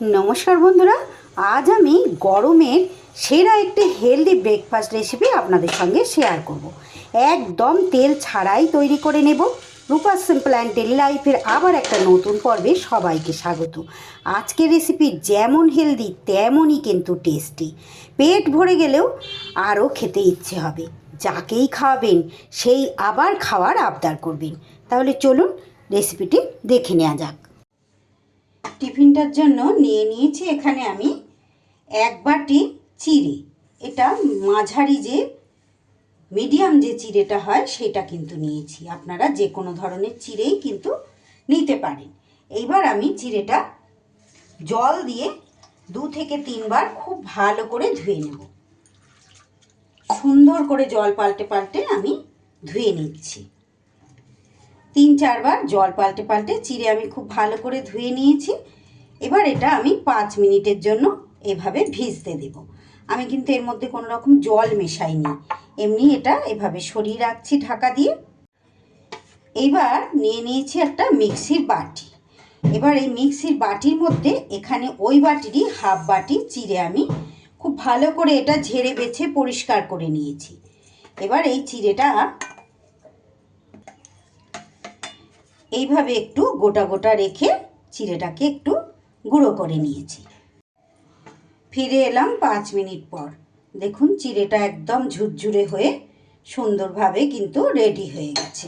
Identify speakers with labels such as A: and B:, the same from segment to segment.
A: নমস্কার বন্ধুরা, আজ আমি গরমের সেরা একটি হেলদি ব্রেকফাস্ট রেসিপি আপনাদের সঙ্গে শেয়ার করব। একদম তেল ছাড়াই তৈরি করে নেব। রূপাস সিম্পল অ্যান্ড ডেলি লাইফের আবার একটা নতুন পর্বে সবাইকে স্বাগত। আজকের রেসিপি যেমন হেলদি তেমনই কিন্তু টেস্টি। পেট ভরে গেলেও আরও খেতে ইচ্ছে হবে। যাকেই খাওয়াবেন সেই আবার খাওয়ার আবদার করবেন। তাহলে চলুন রেসিপিটি দেখে নেওয়া যাক। টিফিনটার জন্য নিয়ে নিয়েছি এখানে আমি এক বাটি চিড়ে। এটা মাঝারি যে মিডিয়াম যে চিড়েটা হয় সেটা কিন্তু নিয়েছি। আপনারা যে কোনো ধরনের চিড়েই কিন্তু নিতে পারেন। এইবার আমি চিড়েটা জল দিয়ে 2 থেকে 3 বার খুব ভালো করে ধুয়ে নেব। সুন্দর করে জল পাল্টে পাল্টে আমি ধুয়ে নিচ্ছি। 3-4 বার জল পাল্টে পাল্টে চিড়ে আমি খুব ভালো করে ধুয়ে নিয়েছি। এবার এটা আমি 5 মিনিটের জন্য এভাবে ভিজতে দেব। আমি কিন্তু এর মধ্যে কোনো রকম জল মেশাইনি, এমনি এটা এভাবে সরিয়ে রাখছি ঢাকা দিয়ে। এইবার নিয়ে নিয়েছি একটা মিক্সির বাটি। এবার এই মিক্সির বাটির মধ্যে এখানে ওই বাটিরই হাফ বাটি চিড়ে আমি খুব ভালো করে এটা ঝেড়ে বেছে পরিষ্কার করে নিয়েছি। এবার এই চিড়েটা এইভাবে একটু গোটা গোটা রেখে চিড়েটাকে একটু গুঁড়ো করে নিয়েছি। ফিরে এলাম 5 মিনিট পর। দেখুন চিড়েটা একদম ঝুরঝুরে হয়ে সুন্দরভাবে কিন্তু রেডি হয়ে গেছে।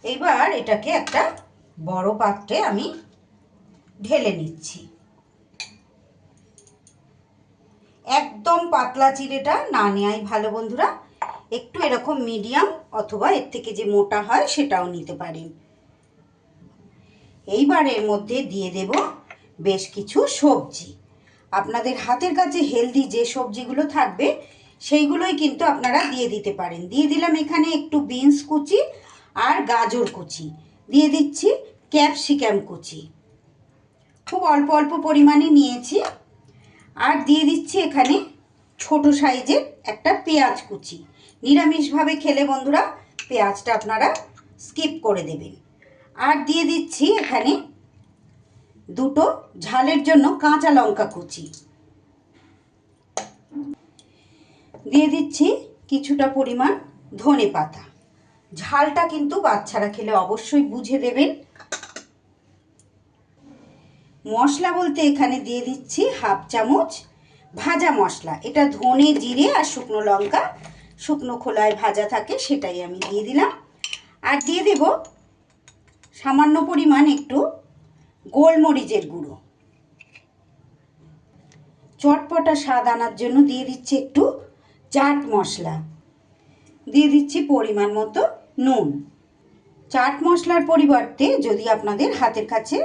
A: এবার এটাকে একটা বড় পাত্রে আমি ঢেলে নিচ্ছি। একদম পাতলা চিড়েটা না নেওয়াই ভালো বন্ধুরা। একটু এরকম মিডিয়াম অথবা এর থেকে যে মোটা হয় সেটাও নিতে পারেন। এইবার এর মধ্যে দিয়ে দেব বেশ কিছু সবজি। আপনাদের হাতের কাছে হেলদি যে সবজিগুলো থাকবে সেইগুলোই কিন্তু আপনারা দিয়ে দিতে পারেন। দিয়ে দিলাম এখানে একটু বিনস কুচি আর গাজর কুচি, দিয়ে দিচ্ছি ক্যাপসিকাম কুচি, খুব অল্প অল্প পরিমাণে নিয়েছি। আর দিয়ে দিচ্ছি এখানে ছোট সাইজের একটা পেঁয়াজ কুচি। নিরামিষভাবে খেলে বন্ধুরা পেঁয়াজটা আপনারা স্কিপ করে দেবেন। আর দিয়ে দিচ্ছি এখানে 2টো ঝালের জন্য কাঁচা লঙ্কা কুচি। দিয়ে দিচ্ছি কিছুটা পরিমাণ ধনে পাতা। ঝালটা কিন্তু বাচ্চারা খেলে অবশ্যই বুঝে দেবেন। মশলা বলতে এখানে দিয়ে দিচ্ছি হাফ চামচ ভাজা মশলা। এটা ধনে জিরে আর শুকনো লঙ্কা শুকনো খোলায় ভাজা থাকে সেটাই আমি দিয়ে দিলাম। আর দিয়ে দেব সামান্য পরিমাণ একটু গোলমরিচের গুঁড়ো। চটপটা স্বাদ আনার জন্য দিয়ে দিচ্ছি একটু চাট মশলা। দিয়ে দিচ্ছি পরিমাণ মতো নুন। চাট মশলার পরিবর্তে যদি আপনাদের হাতের কাছে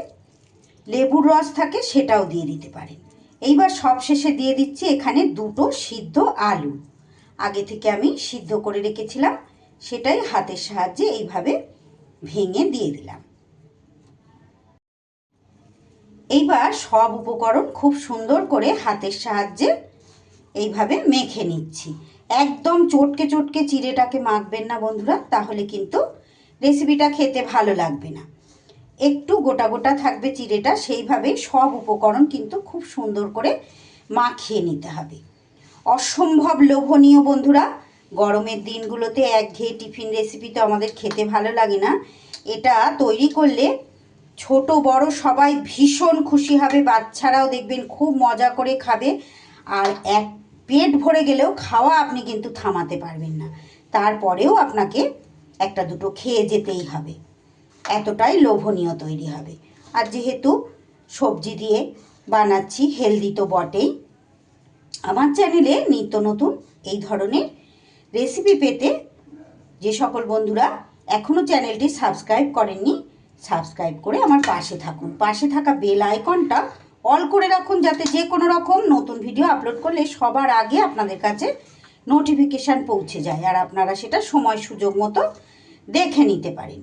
A: লেবুর রস থাকে সেটাও দিয়ে দিতে পারেন। এইবার সবশেষে দিয়ে দিচ্ছি এখানে 2টো সিদ্ধ আলু। আগে থেকে আমি সিদ্ধ করে রেখেছিলাম, সেটাই হাতের সাহায্যে এইভাবে ভেঙে দিয়ে দিলাম। এইবার সব উপকরণ খুব সুন্দর করে হাতের সাহায্যে এইভাবে মেখে নিচ্ছি। একদম চটকে চটকে চিড়েটাকে মাখবেন না বন্ধুরা, তাহলে কিন্তু রেসিপিটা খেতে ভালো লাগবে না। একটু গোটা গোটা থাকবে চিড়েটা, সেইভাবে সব উপকরণ কিন্তু খুব সুন্দর করে মাখিয়ে নিতে হবে। অসম্ভব লোভনীয় বন্ধুরা। গরমের দিনগুলোতে একঘেয়ে টিফিন রেসিপি তো আমাদের খেতে ভালো লাগে না। এটা তৈরি করলে ছোট বড় সবাই ভীষণ খুশি হবে। বাচ্চারাও দেখবেন খুব মজা করে খাবে। আর এক পেট ভরে গেলেও খাওয়া আপনি কিন্তু থামাতে পারবেন না। তারপরেও আপনাকে একটা দুটো খেয়ে যেতেই হবে, এতটাই লোভনীয় তৈরি হবে। আর যেহেতু সবজি দিয়ে বানাচ্ছি, হেলদি তো বটেই। আমার চ্যানেলে নিত্য নতুন এই ধরনের রেসিপি পেতে যে সকল বন্ধুরা এখনও চ্যানেলটি সাবস্ক্রাইব করেননি, সাবস্ক্রাইব করে আমার পাশে থাকুন। পাশে থাকা বেল আইকনটা অল করে রাখুন, যাতে যে কোনো রকম নতুন ভিডিও আপলোড করলে সবার আগে আপনাদের কাছে নোটিফিকেশান পৌঁছে যায় আর আপনারা সেটা সময় সুযোগ মতো দেখে নিতে পারেন।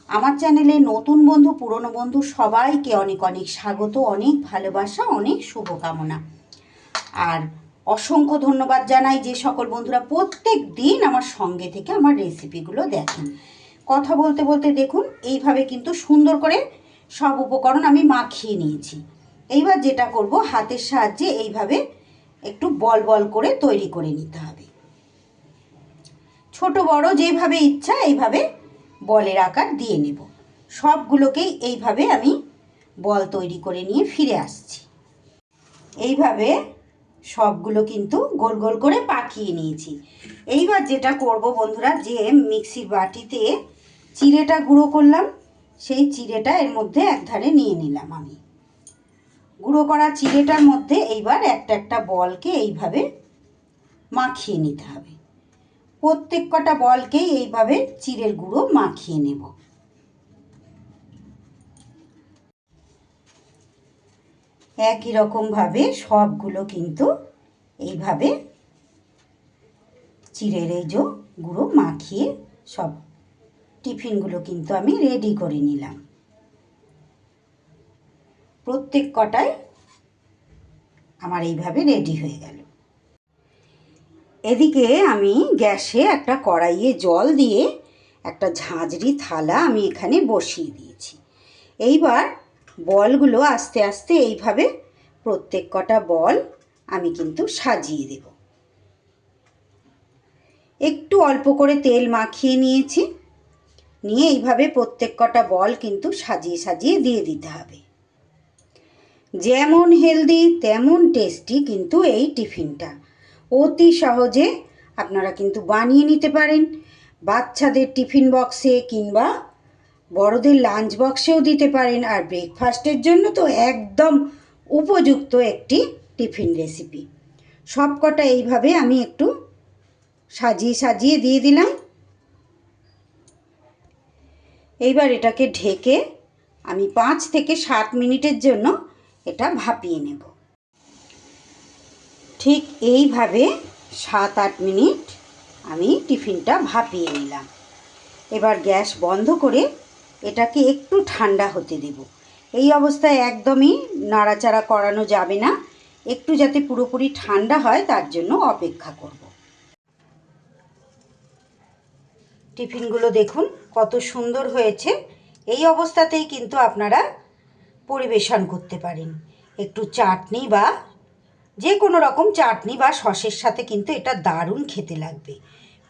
A: আমার চ্যানেলে নতুন বন্ধু পুরনো বন্ধু সবাইকে অনেক অনেক স্বাগত, অনেক ভালোবাসা, অনেক শুভকামনা। আর অসংখ্য ধন্যবাদ জানাই যে সকল বন্ধুরা প্রত্যেক দিন আমার সঙ্গে থেকে আমার রেসিপিগুলো দেখেন। কথা বলতে বলতে দেখুন এইভাবে কিন্তু সুন্দর করে সব উপকরণ আমি মাখিয়ে নিয়েছি। এইবার যেটা করব, হাতের সাহায্যে এইভাবে একটু বল বল করে তৈরি করে নিতে হবে। ছোট বড় যেভাবে ইচ্ছা এইভাবে বলের আকার দিয়ে নেব। সবগুলোকেই এইভাবে আমি বল তৈরি করে নিয়ে ফিরে আসছি। এইভাবে সবগুলো কিন্তু গোল গোল করে পাকিয়ে নিয়েছি। এইবার যেটা করব বন্ধুরা, যে মিক্সির বাটিতে চিড়েটা গুঁড়ো করলাম, সেই চিড়েটা এর মধ্যে একধারে নিয়ে নিলাম। আমি গুঁড়ো করা চিড়েটার মধ্যে এইবার একটা একটা বলকে এইভাবে মাখিয়ে নিতে হবে। প্রত্যেক কটা বলকেই এইভাবে চিড়ের গুঁড়ো মাখিয়ে নেব। একই রকমভাবে সবগুলো কিন্তু এইভাবে চিড়ের এই যে গুঁড়ো মাখিয়ে সব টিফিনগুলো কিন্তু আমি রেডি করে নিলাম। প্রত্যেক কটাই আমার এইভাবে রেডি হয়ে গেল। এদিকে আমি গ্যাসে একটা কড়াইয়ে জল দিয়ে একটা ঝাঁঝরি থালা আমি এখানে বসিয়ে দিয়েছি। এইবার বলগুলো আস্তে আস্তে এইভাবে প্রত্যেক কটা বল আমি কিন্তু সাজিয়ে দেব। একটু অল্প করে তেল মাখিয়ে নিয়েছি, নিয়ে এইভাবে প্রত্যেক কটা বল কিন্তু সাজিয়ে সাজিয়ে দিয়ে দিতে হবে। যেমন হেলদি তেমন টেস্টি কিন্তু এই টিফিনটা। অতি সহজে আপনারা কিন্তু বানিয়ে নিতে পারেন। বাচ্চাদের টিফিন বক্সে কিংবা বড়দের লাঞ্চ বক্সেও দিতে পারেন। আর ব্রেকফাস্টের জন্য তো একদম উপযুক্ত একটি টিফিন রেসিপি। সব কটা এইভাবে আমি একটু সাজিয়ে সাজিয়ে দিয়ে দিলাম। এইবার এটাকে ঢেকে আমি 5 থেকে 7 মিনিটের জন্য এটা ভাপিয়ে নেব। ঠিক এইভাবে 7-8 মিনিট আমি টিফিনটা ভাপিয়ে নিলাম। এবার গ্যাস বন্ধ করে এটাকে একটু ঠান্ডা হতে দেব। এই অবস্থায় একদমই নাড়াচাড়া করানো যাবে না, একটু যাতে পুরোপুরি ঠান্ডা হয় তার জন্য অপেক্ষা করব। টিফিনগুলো দেখুন কত সুন্দর হয়েছে। এই অবস্থাতেই কিন্তু আপনারা পরিবেশন করতে পারেন। একটু চাটনি বা যে কোনো রকম চাটনি বা সসের সাথে কিন্তু এটা দারুণ খেতে লাগবে।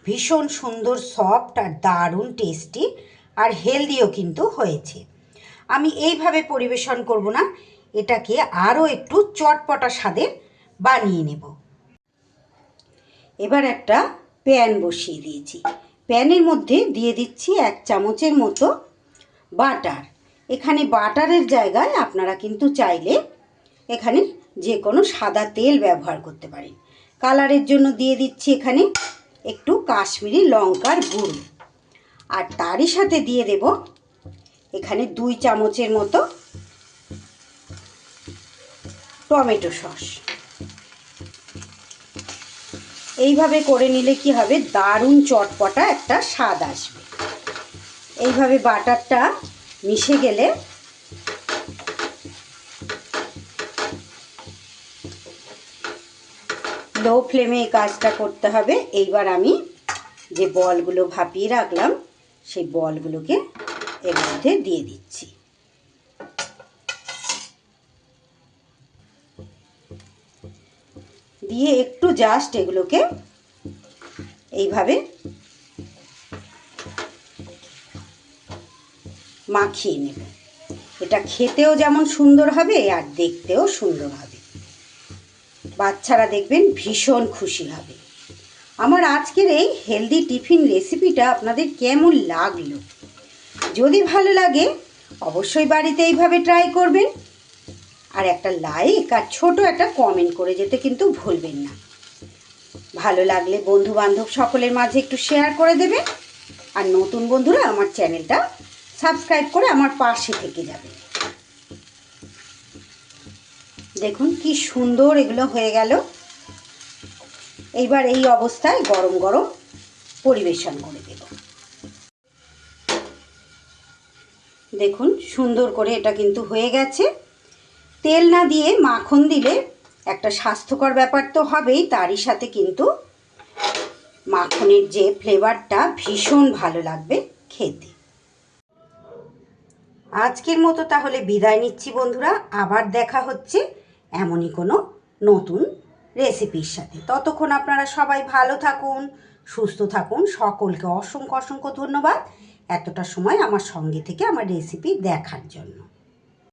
A: ভীষণ সুন্দর, সফট আর দারুণ টেস্টি আর হেলদিও কিন্তু হয়েছে। আমি এইভাবে পরিবেশন করব না, এটাকে আরও একটু চটপটা স্বাদের বানিয়ে নেব। এবার একটা প্যান বসিয়ে দিয়েছি। প্যানের মধ্যে দিয়ে দিচ্ছি 1 চামচের মতো বাটার। এখানে বাটারের জায়গায় আপনারা কিন্তু চাইলে এখানে যে কোনো সাদা তেল ব্যবহার করতে পারেন। কালারের জন্য দিয়ে দিচ্ছি এখানে একটু কাশ্মীরি লঙ্কার গুঁড়ো। আর তারই সাথে দিয়ে দেব এখানে 2 চামচের মতো টমেটো সস। এইভাবে করে নিলে কি হবে, দারুণ চটপটা একটা স্বাদ আসবে। এইভাবে বাটারটা মিশে গেলে লো ফ্লেমে এই কাজটা করতে হবে। এইবার আমি যে বলগুলো ভাপিয়ে রাখলাম সেই বলগুলোকে এর মধ্যে দিয়ে দিচ্ছি। দিয়ে একটু জাস্ট এগুলোকে এইভাবে মাখিয়ে নেব। এটা খেতেও যেমন সুন্দর হবে আর দেখতেও সুন্দর হবে। বাচ্চারা দেখবেন ভীষণ খুশি হবে। আমার আজকের এই হেলদি টিফিন রেসিপিটা আপনাদের কেমন লাগলো? যদি ভালো লাগে অবশ্যই বাড়িতে এইভাবে ট্রাই করবেন। আর একটা লাইক আর ছোট একটা কমেন্ট করে যেতে কিন্তু ভুলবেন না। ভালো লাগলে বন্ধু বান্ধব সকলের মাঝে একটু শেয়ার করে দেবেন। আর নতুন বন্ধুরা আমার চ্যানেলটা সাবস্ক্রাইব করে আমার পাশে থেকে যাবে। দেখুন কি সুন্দর এগুলো হয়ে গেল। এইবার এই অবস্থায় গরম গরম পরিবেশন করে দেব। দেখুন সুন্দর করে এটা কিন্তু হয়ে গেছে। তেল না দিয়ে মাখন দিলে একটা স্বাস্থ্যকর ব্যাপার তো হবেই, তারই সাথে কিন্তু মাখনের যে ফ্লেভারটা ভীষণ ভালো লাগবে খেতে। আজকের মতো তাহলে বিদায় নিচ্ছি বন্ধুরা, আবার দেখা হচ্ছে এমনই কোনো নতুন রেসিপির সাথে। ততক্ষণ আপনারা সবাই ভালো থাকুন, সুস্থ থাকুন। সকলকে অসংখ্য অসংখ্য ধন্যবাদ এতটা সময় আমার সঙ্গে থেকে আমার রেসিপি দেখার জন্য।